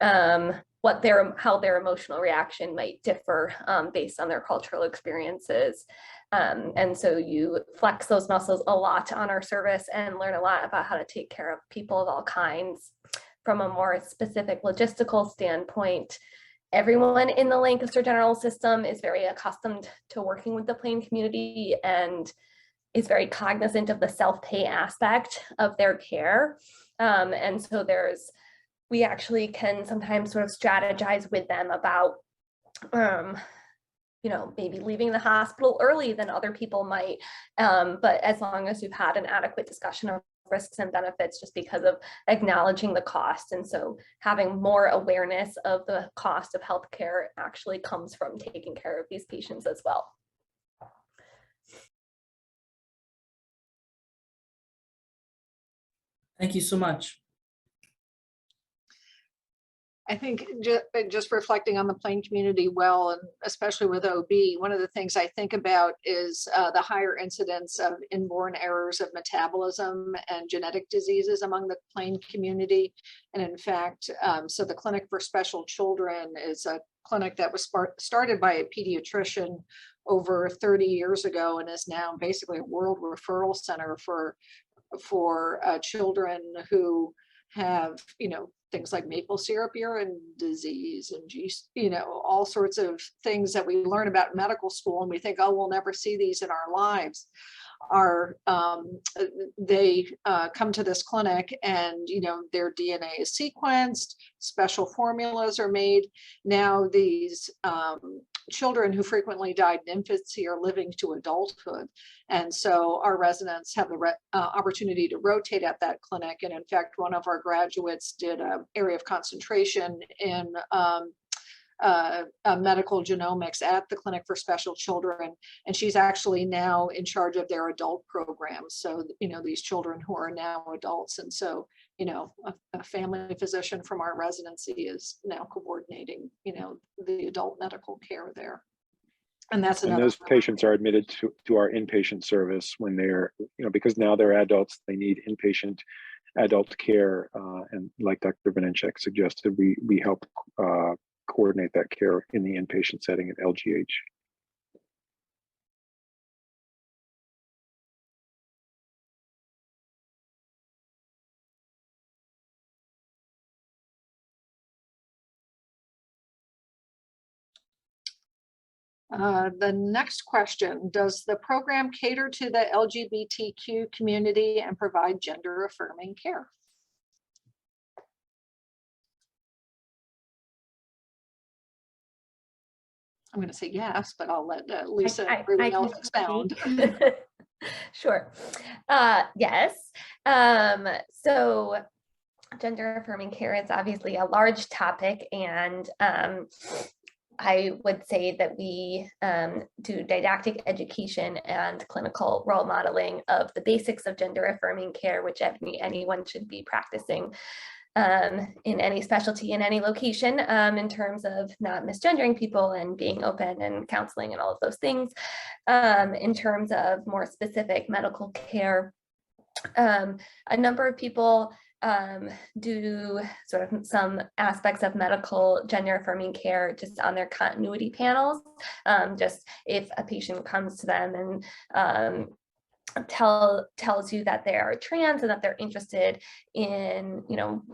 how their emotional reaction might differ based on their cultural experiences. And so you flex those muscles a lot on our service and learn a lot about how to take care of people of all kinds. From a more specific logistical standpoint, everyone in the Lancaster General System is very accustomed to working with the Plain community and is very cognizant of the self-pay aspect of their care. And so we actually can sometimes sort of strategize with them about, maybe leaving the hospital early than other people might. But as long as we've had an adequate discussion of risks and benefits, just because of acknowledging the cost. And so having more awareness of the cost of healthcare actually comes from taking care of these patients as well. Thank you so much. I think just reflecting on the Plain community well, and especially with OB, one of the things I think about is the higher incidence of inborn errors of metabolism and genetic diseases among the Plain community. And in fact, so the Clinic for Special Children is a clinic that was started by a pediatrician over 30 years ago and is now basically a world referral center for children who have, things like maple syrup urine disease and all sorts of things that we learn about in medical school, and we think, oh, we'll never see these in our lives. They come to this clinic and their DNA is sequenced, special formulas are made. Now these children who frequently died in infancy are living to adulthood. And so our residents have the opportunity to rotate at that clinic. And in fact, one of our graduates did an area of concentration in medical genomics at the Clinic for Special Children. And she's actually now in charge of their adult programs. So, these children who are now adults. And so, a family physician from our residency is now coordinating, the adult medical care there. And that's and those patients are admitted to our inpatient service when they're, because now they're adults, they need inpatient adult care. And like Dr. Benenchek suggested, we help coordinate that care in the inpatient setting at LGH. The next question, does the program cater to the LGBTQ community and provide gender affirming care? I'm going to say yes, but I'll let Lisa and everyone else expound. Sure. Yes. So gender affirming care is obviously a large topic, and I would say that we do didactic education and clinical role modeling of the basics of gender affirming care, which anyone should be practicing in any specialty, in any location, in terms of not misgendering people and being open and counseling and all of those things. In terms of more specific medical care, a number of people do sort of some aspects of medical gender affirming care just on their continuity panels. Just if a patient comes to them and tells you that they are trans and that they're interested in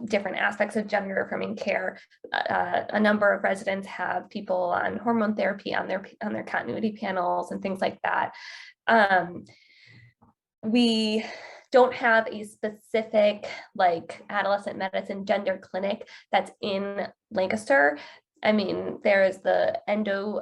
different aspects of gender affirming care, a number of residents have people on hormone therapy on their continuity panels and things like that. We don't have a specific adolescent medicine gender clinic that's in Lancaster. I mean, there's the endo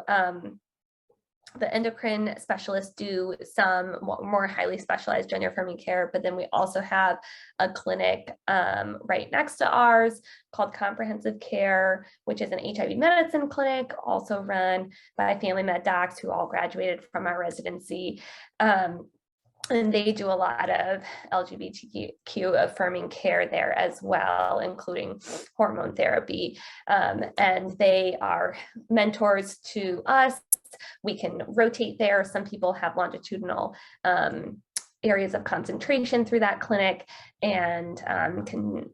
the endocrine specialists do some more highly specialized gender affirming care, but then we also have a clinic right next to ours called Comprehensive Care, which is an HIV medicine clinic, also run by family med docs who all graduated from our residency. And they do a lot of LGBTQ affirming care there as well, including hormone therapy. And they are mentors to us. We can rotate there. Some people have longitudinal areas of concentration through that clinic and can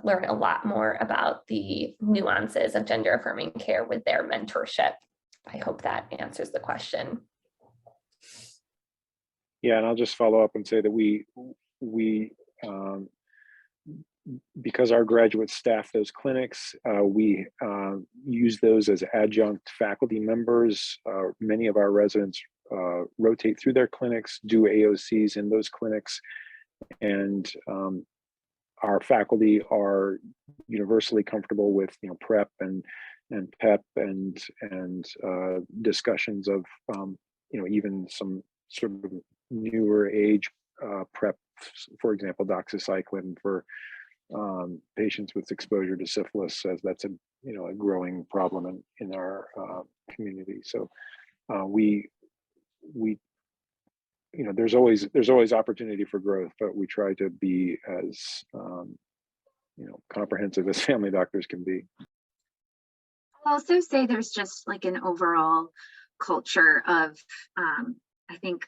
learn a lot more about the nuances of gender affirming care with their mentorship. I hope that answers the question. Yeah, and I'll just follow up and say that we because our graduates staff those clinics, we use those as adjunct faculty members. Many of our residents rotate through their clinics, do AOCs in those clinics, and our faculty are universally comfortable with PrEP and PEP and discussions of even some sort of newer age PrEP, for example, doxycycline for patients with exposure to syphilis, as that's a growing problem in our community. So there's always opportunity for growth, but we try to be as comprehensive as family doctors can be. I'll also say there's just like an overall culture of I think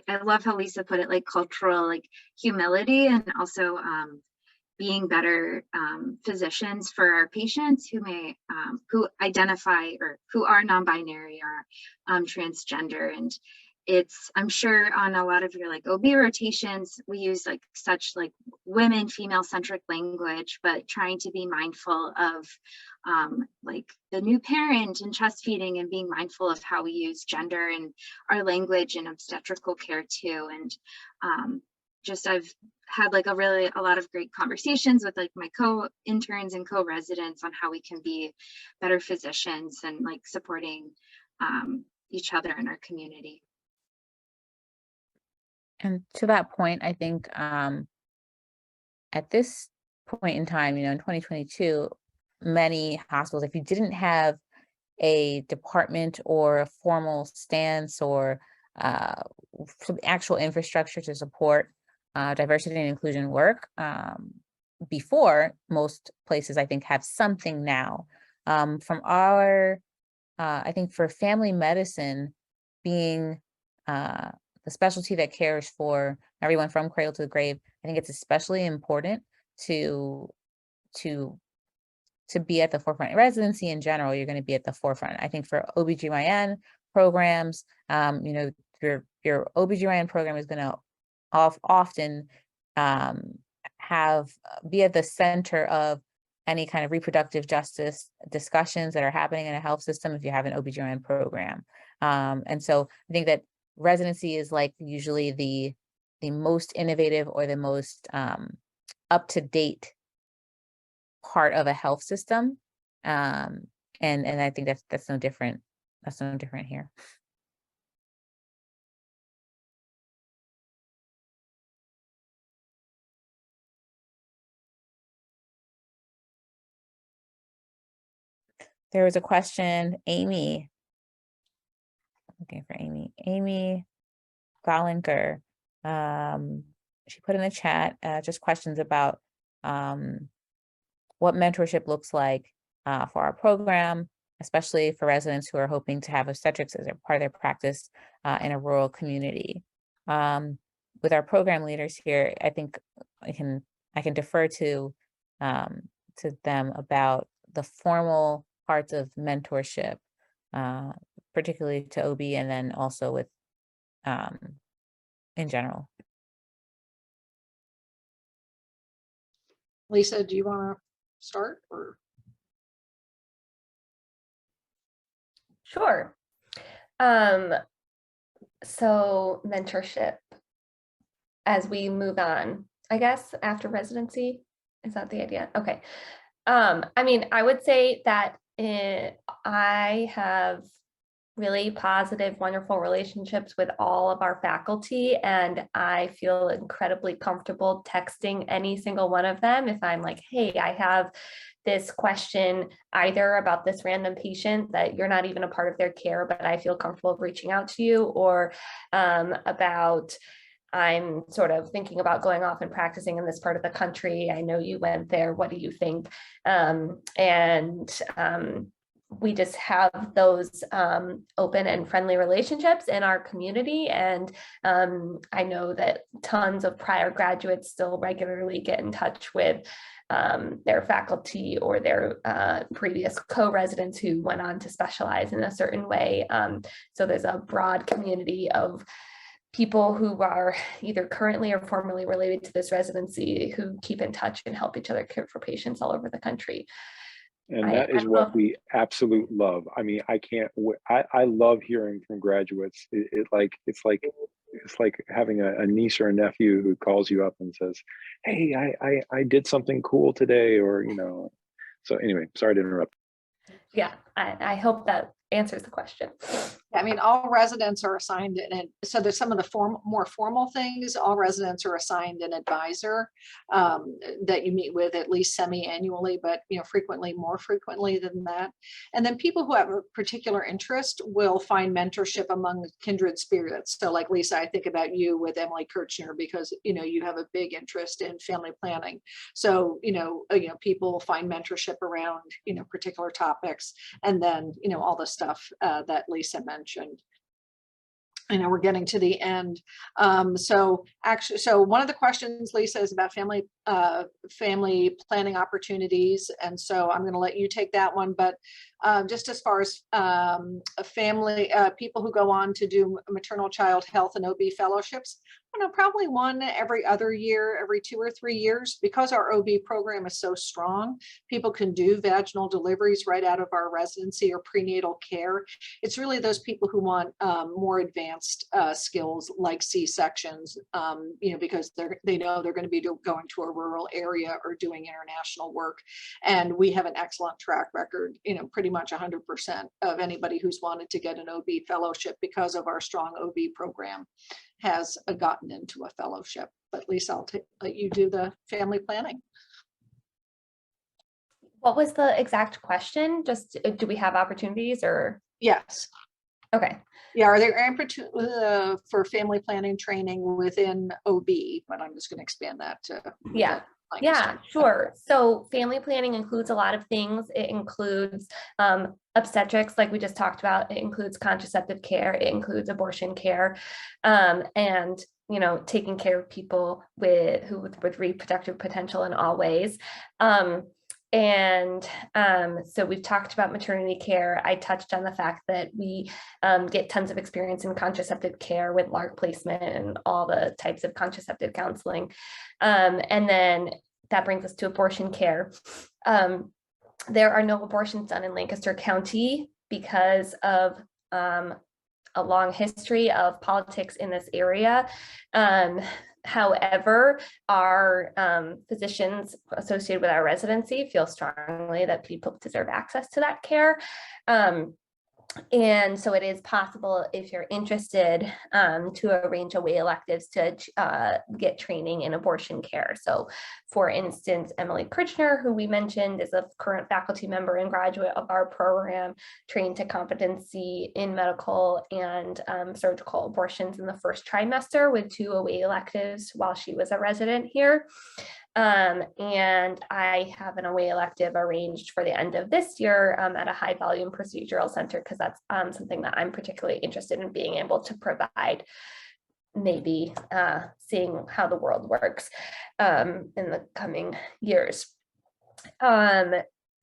I love how Lisa put it, like cultural humility, and also being better physicians for our patients who may who identify or who are non-binary or transgender. And I'm sure on a lot of your OB rotations, we use such women, female centric language, but trying to be mindful of the new parent and chest feeding, and being mindful of how we use gender and our language in obstetrical care too. And I've had a lot of great conversations with my co-interns and co-residents on how we can be better physicians and supporting each other in our community. And to that point, I think at this point in time, in 2022, many hospitals, if you didn't have a department or a formal stance or some actual infrastructure to support diversity and inclusion work, before, most places I think have something now. From our, I think for family medicine being the specialty that cares for everyone from cradle to the grave, I think it's especially important to be at the forefront. Residency in general, you're going to be at the forefront. I think for OBGYN programs, your OBGYN program is going to often be at the center of any kind of reproductive justice discussions that are happening in a health system if you have an OBGYN program. And so I think that residency is usually the most innovative or the most up-to-date part of a health system. And I think that's no different. That's no different here. There was a question, Amy. Looking for Amy Gollinker. She put in the chat just questions about what mentorship looks like for our program, especially for residents who are hoping to have obstetrics as a part of their practice in a rural community. With our program leaders here, I think I can defer to them about the formal parts of mentorship, particularly to OB, and then also with in general. Lisa, do you want to start or? Sure. So mentorship as we move on, I guess, after residency, is that the idea? Okay. I mean, I would say that I have really positive, wonderful relationships with all of our faculty. And I feel incredibly comfortable texting any single one of them if I'm like, hey, I have this question either about this random patient that you're not even a part of their care, but I feel comfortable reaching out to you, or about I'm sort of thinking about going off and practicing in this part of the country. I know you went there. What do you think? We just have those open and friendly relationships in our community. And I know that tons of prior graduates still regularly get in touch with their faculty or their previous co-residents who went on to specialize in a certain way. So there's a broad community of people who are either currently or formerly related to this residency who keep in touch and help each other care for patients all over the country. And that is what we absolute love. I mean, I love hearing from graduates. It's like having a niece or a nephew who calls you up and says, hey, I did something cool today, or, so anyway, sorry to interrupt. Yeah, I hope that answers the question. I mean, all residents are assigned, and so there's some of the more formal things. All residents are assigned an advisor that you meet with at least semi-annually, but more frequently than that. And then people who have a particular interest will find mentorship among kindred spirits. So like Lisa, I think about you with Emily Kirchner because you have a big interest in family planning. So people find mentorship around particular topics, and then all the stuff that Lisa mentioned. We're getting to the end. So one of the questions, Lisa, is about family planning opportunities. And so I'm going to let you take that one. But just as far as people who go on to do maternal child health and OB fellowships, probably one every other year, every 2 or 3 years, because our OB program is so strong. People can do vaginal deliveries right out of our residency or prenatal care. It's really those people who want more advanced skills like C-sections, because they know they're going to be going to a rural area or doing international work. And we have an excellent track record, pretty much 100% of anybody who's wanted to get an OB fellowship because of our strong OB program has gotten into a fellowship. But Lisa, I'll let you do the family planning. What was the exact question? Just do we have opportunities or? Yes. Okay. Yeah, are there opportunities for family planning training within OB? But I'm just going to expand that to. Yeah, sure. So family planning includes a lot of things. It includes obstetrics, like we just talked about. It includes contraceptive care. It includes abortion care, and taking care of people with reproductive potential in all ways. So we've talked about maternity care. I touched on the fact that we get tons of experience in contraceptive care with LARC placement and all the types of contraceptive counseling. And then that brings us to abortion care. There are no abortions done in Lancaster County because of a long history of politics in this area. However, our physicians associated with our residency feel strongly that people deserve access to that care. And so it is possible, if you're interested, to arrange away electives to get training in abortion care. So for instance, Emily Kirchner, who we mentioned, is a current faculty member and graduate of our program, trained to competency in medical and surgical abortions in the first trimester with 2 away electives while she was a resident here. And I have an away elective arranged for the end of this year at a high volume procedural center, because that's something that I'm particularly interested in being able to provide, maybe seeing how the world works in the coming years.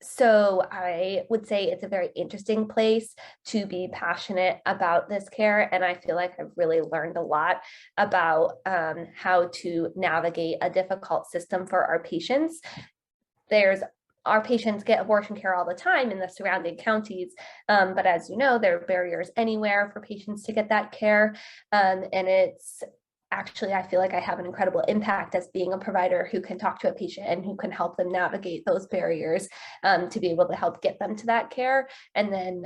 So I would say it's a very interesting place to be passionate about this care. And I feel like I've really learned a lot about how to navigate a difficult system for our patients. Our patients get abortion care all the time in the surrounding counties. But as you know, there are barriers anywhere for patients to get that care. And it's actually, I feel like I have an incredible impact as being a provider who can talk to a patient and who can help them navigate those barriers to be able to help get them to that care. And then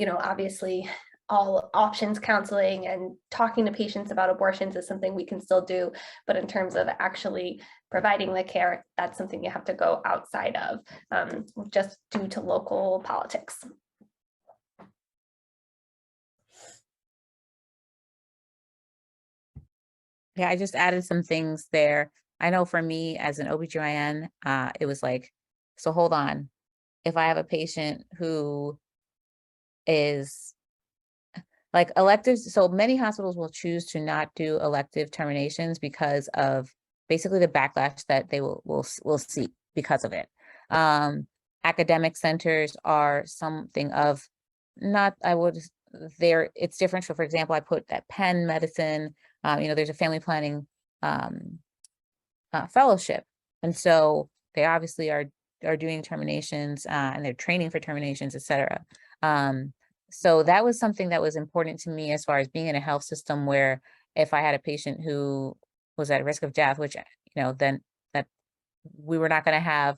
obviously all options counseling and talking to patients about abortions is something we can still do. But in terms of actually providing the care, that's something you have to go outside of, just due to local politics. Yeah, I just added some things there. I know for me as an OBGYN, it was like, so hold on. If I have a patient who is like electives, so many hospitals will choose to not do elective terminations because of basically the backlash that they will see because of it. Academic centers are something of not, it's different. So for example, I put that Penn medicine, there's a family planning fellowship. And so they obviously are doing terminations and they're training for terminations, et cetera. So that was something that was important to me as far as being in a health system where if I had a patient who was at risk of death, which, then that we were not going to have,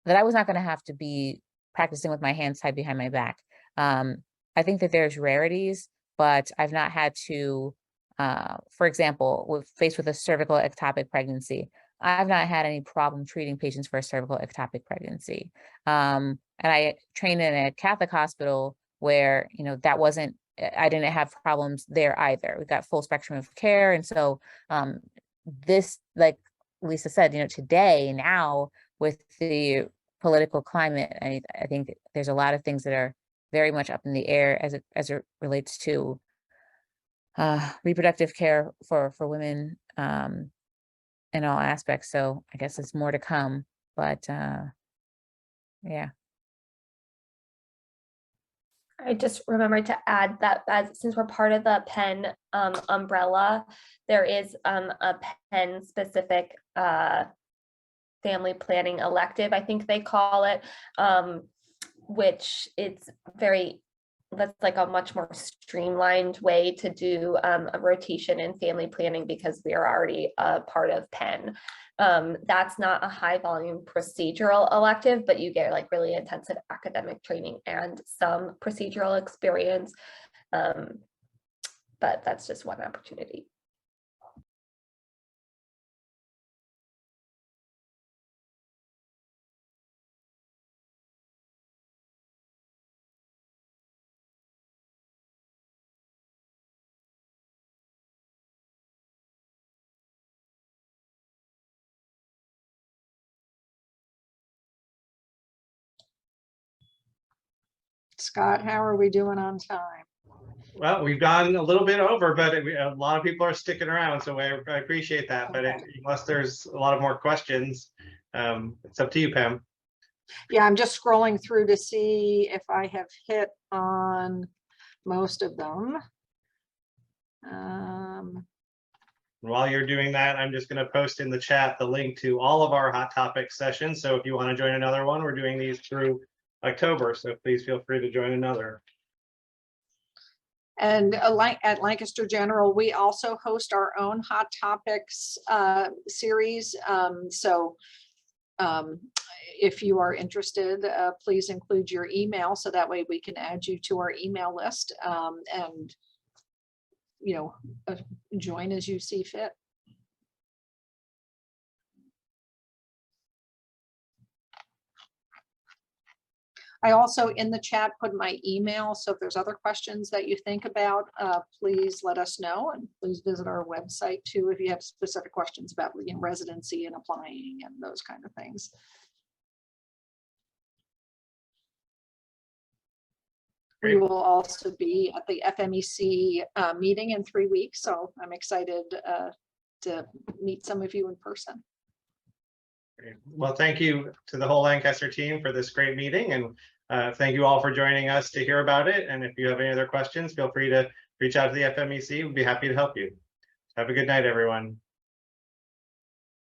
that I was not going to have to be practicing with my hands tied behind my back. I think that there's rarities, but I've not had to, for example, faced with a cervical ectopic pregnancy, I've not had any problem treating patients for a cervical ectopic pregnancy. And I trained in a Catholic hospital where, that wasn't, I didn't have problems there either. We got full spectrum of care. And so this, like Lisa said, today, now with the political climate, I think there's a lot of things that are very much up in the air as it relates to reproductive care for women in all aspects. So I guess it's more to come, but yeah. I just remembered to add that since we're part of the Penn umbrella, there is a Penn specific family planning elective, I think they call it, which it's that's like a much more streamlined way to do a rotation in family planning because we are already a part of Penn. That's not a high volume procedural elective, but you get like really intensive academic training and some procedural experience. But that's just one opportunity. Scott, how are we doing on time? Well, we've gone a little bit over, but a lot of people are sticking around, so I appreciate that. But unless there's a lot of more questions, it's up to you, Pam. Yeah, I'm just scrolling through to see if I have hit on most of them. While you're doing that, I'm just going to post in the chat the link to all of our hot topic sessions. So if you want to join another one, we're doing these through October. So please feel free to join another. And at Lancaster General, we also host our own Hot Topics series. If you are interested, please include your email so that way we can add you to our email list and join as you see fit. I also in the chat put my email, so if there's other questions that you think about, please let us know, and please visit our website too if you have specific questions about residency and applying and those kind of things. We will also be at the FMEC meeting in 3 weeks, so I'm excited to meet some of you in person. Well, thank you to the whole Lancaster team for this great meeting, and thank you all for joining us to hear about it. And if you have any other questions, feel free to reach out to the FMEC. We'd be happy to help you. Have a good night, everyone.